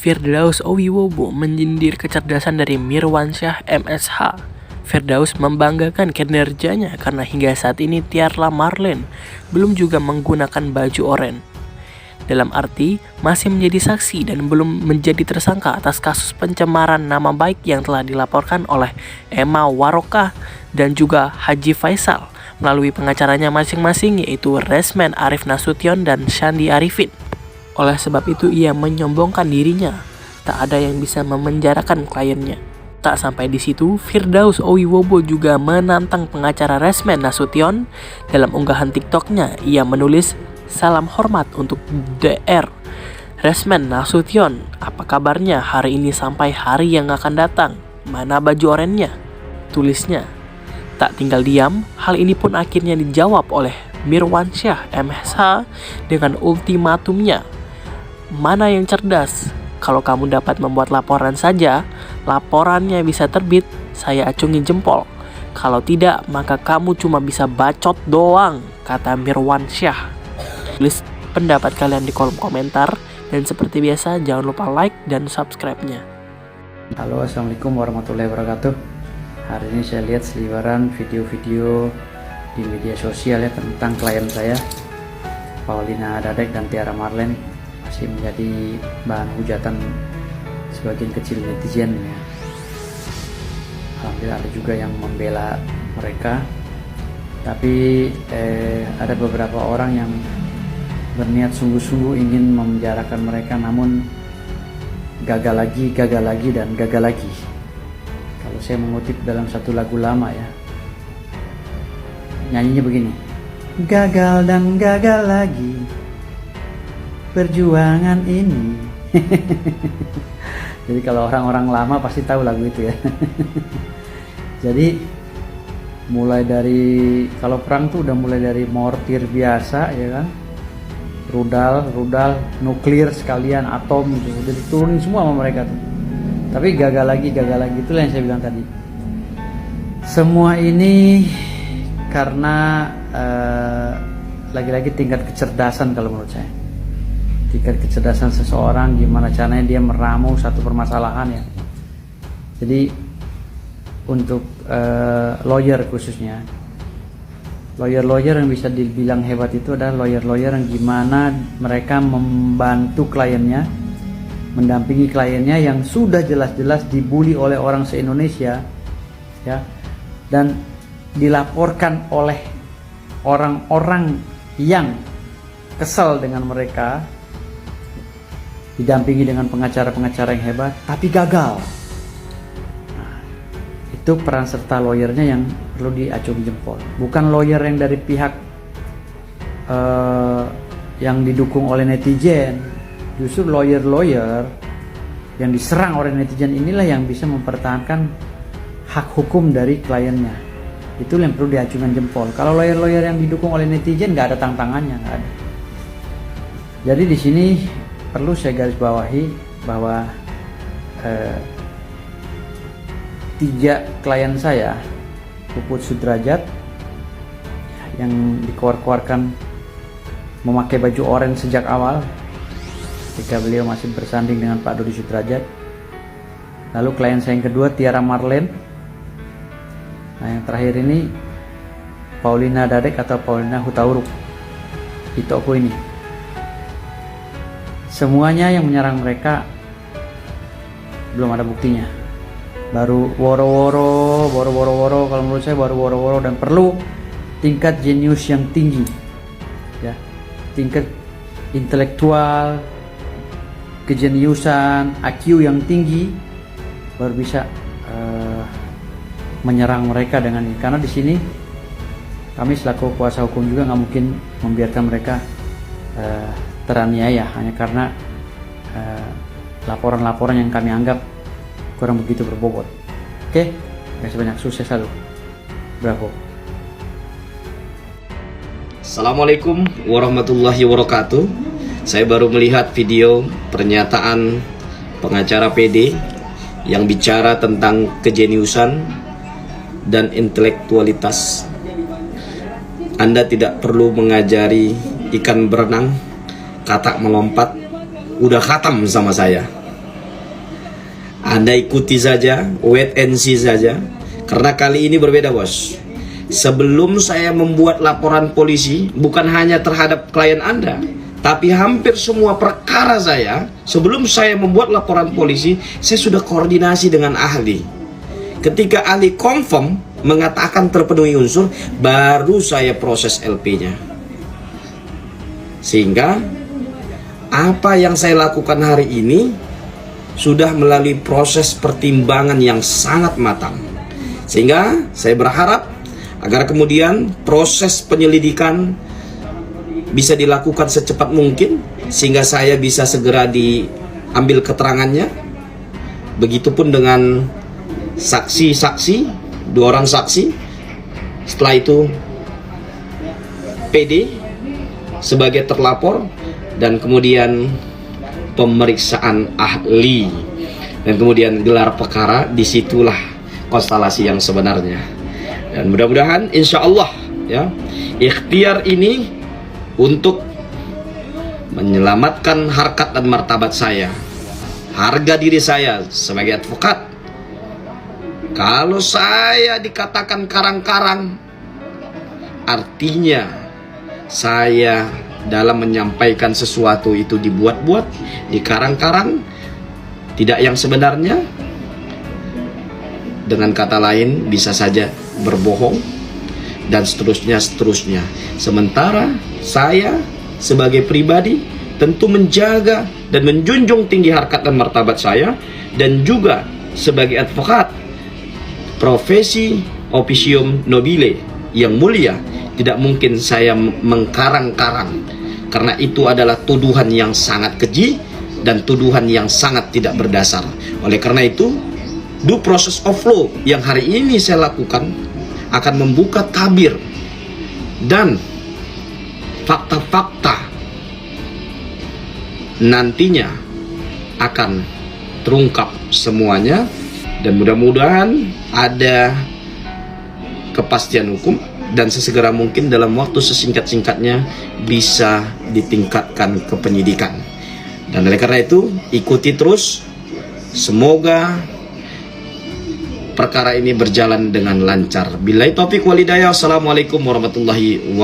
Firdaus Owiwobo menyindir kecerdasan dari Mirwansyah MSH. Firdaus membanggakan kinerjanya karena hingga saat ini Tiara Marlene belum juga menggunakan baju oranye. Dalam arti masih menjadi saksi dan belum menjadi tersangka atas kasus pencemaran nama baik yang telah dilaporkan oleh Emma Waroka dan juga Haji Faisal melalui pengacaranya masing-masing, yaitu Resmen Arif Nasution dan Shandi Arifin. Oleh sebab itu ia menyombongkan dirinya, tak ada yang bisa memenjarakan kliennya. Tak sampai di situ, Firdaus Owiwobo juga menantang pengacara Resmen Nasution. Dalam unggahan TikToknya, ia menulis, "Salam hormat untuk DR Resmen Nasution. Apa kabarnya hari ini sampai hari yang akan datang? Mana baju oranye?" Tulisnya. Tak tinggal diam, hal ini pun akhirnya dijawab oleh Mirwansyah MSH dengan ultimatumnya. "Mana yang cerdas? Kalau kamu dapat membuat laporan saja, laporannya bisa terbit, saya acungi jempol. Kalau tidak, maka kamu cuma bisa bacot doang," kata Mirwansyah. Tulis pendapat kalian di kolom komentar, dan seperti biasa jangan lupa like dan subscribe-nya. Halo, assalamualaikum warahmatullahi wabarakatuh. Hari ini saya lihat seliweran video-video di media sosial ya tentang klien saya, Paulina Dadek dan Tiara Marlene, masih menjadi bahan hujatan sebagian kecil netizen ya. Alhamdulillah ada juga yang membela mereka, tapi ada beberapa orang yang berniat sungguh-sungguh ingin memenjarakan mereka, namun gagal lagi, dan gagal lagi. Kalau saya mengutip dalam satu lagu lama ya, nyanyinya begini: gagal dan gagal lagi perjuangan ini. Jadi kalau orang-orang lama pasti tahu lagu itu ya. Jadi mulai dari, kalau perang tuh udah mulai dari mortir biasa ya kan, rudal, nuklir sekalian, atom gitu, udah diturunin semua sama mereka tuh. Tapi gagal lagi, itulah yang saya bilang tadi. Semua ini karena lagi-lagi tingkat kecerdasan kalau menurut saya. Tingkat kecerdasan seseorang, gimana caranya dia meramu satu permasalahan ya. Jadi untuk lawyer khususnya, lawyer yang bisa dibilang hebat itu adalah lawyer yang gimana mereka membantu kliennya, mendampingi kliennya yang sudah jelas-jelas dibully oleh orang se-Indonesia ya, dan dilaporkan oleh orang-orang yang kesal dengan mereka, didampingi dengan pengacara-pengacara yang hebat, tapi gagal. Nah, itu peran serta lawyernya yang perlu diacungi jempol. Bukan lawyer yang dari pihak yang didukung oleh netizen. Justru lawyer yang diserang oleh netizen inilah yang bisa mempertahankan hak hukum dari kliennya. Itu yang perlu diacungkan jempol. Kalau lawyer yang didukung oleh netizen nggak ada tantangannya, nggak ada. Jadi di sini perlu saya garis bawahi bahwa 3 klien saya, Puput Sudrajat yang dikeluarkan memakai baju oranye sejak awal ketika beliau masih bersanding dengan Pak Dodi Sudrajat. Lalu klien saya yang kedua, Tiara Marlene. Nah, yang terakhir ini Paulina Dadek atau Paulina Hutauruk, Itoko ini. Semuanya yang menyerang mereka belum ada buktinya. Baru woro-woro, kalau menurut saya baru woro-woro, dan perlu tingkat jenius yang tinggi. Ya, tingkat intelektual, kejeniusan, IQ yang tinggi baru bisa menyerang mereka dengan ini. Karena di sini kami selaku kuasa hukum juga nggak mungkin membiarkan mereka teraniaya hanya karena laporan-laporan yang kami anggap kurang begitu berbobot. Oke, terima banyak, sukses selalu. Bravo. Assalamualaikum warahmatullahi wabarakatuh. Saya baru melihat video pernyataan pengacara PD yang bicara tentang kejeniusan dan intelektualitas. Anda tidak perlu mengajari ikan berenang, katak melompat, udah khatam sama saya. Anda ikuti saja, wait and see saja. Karena kali ini berbeda, bos. Sebelum saya membuat laporan polisi, bukan hanya terhadap klien Anda, tapi hampir semua perkara saya, sebelum saya membuat laporan polisi, saya sudah koordinasi dengan ahli. Ketika ahli confirm mengatakan terpenuhi unsur, baru saya proses LP-nya. Sehingga apa yang saya lakukan hari ini sudah melalui proses pertimbangan yang sangat matang. Sehingga saya berharap agar kemudian proses penyelidikan bisa dilakukan secepat mungkin, sehingga saya bisa segera diambil keterangannya. Begitupun dengan saksi-saksi, 2 orang saksi. Setelah itu PD sebagai terlapor, dan kemudian pemeriksaan ahli, dan kemudian gelar perkara. Disitulah konstelasi yang sebenarnya. Dan mudah-mudahan insya Allah ya, ikhtiar ini untuk menyelamatkan harkat dan martabat saya, harga diri saya sebagai advokat. Kalau saya dikatakan karang-karang, artinya saya dalam menyampaikan sesuatu itu dibuat-buat, dikarang-karang, tidak yang sebenarnya. Dengan kata lain, bisa saja berbohong, dan seterusnya. Sementara saya sebagai pribadi tentu menjaga dan menjunjung tinggi harkat dan martabat saya, dan juga sebagai advokat, profesi officium nobile yang mulia, tidak mungkin saya mengkarang-karang, karena itu adalah tuduhan yang sangat keji dan tuduhan yang sangat tidak berdasar. Oleh karena itu, due process of law yang hari ini saya lakukan akan membuka tabir dan fakta-fakta nantinya akan terungkap semuanya, dan mudah-mudahan ada kepastian hukum dan sesegera mungkin dalam waktu sesingkat-singkatnya bisa ditingkatkan ke penyidikan. Dan oleh karena itu, ikuti terus, semoga perkara ini berjalan dengan lancar. Billahi taufiq wal hidayah. Assalamualaikum warahmatullahi wabarakatuh.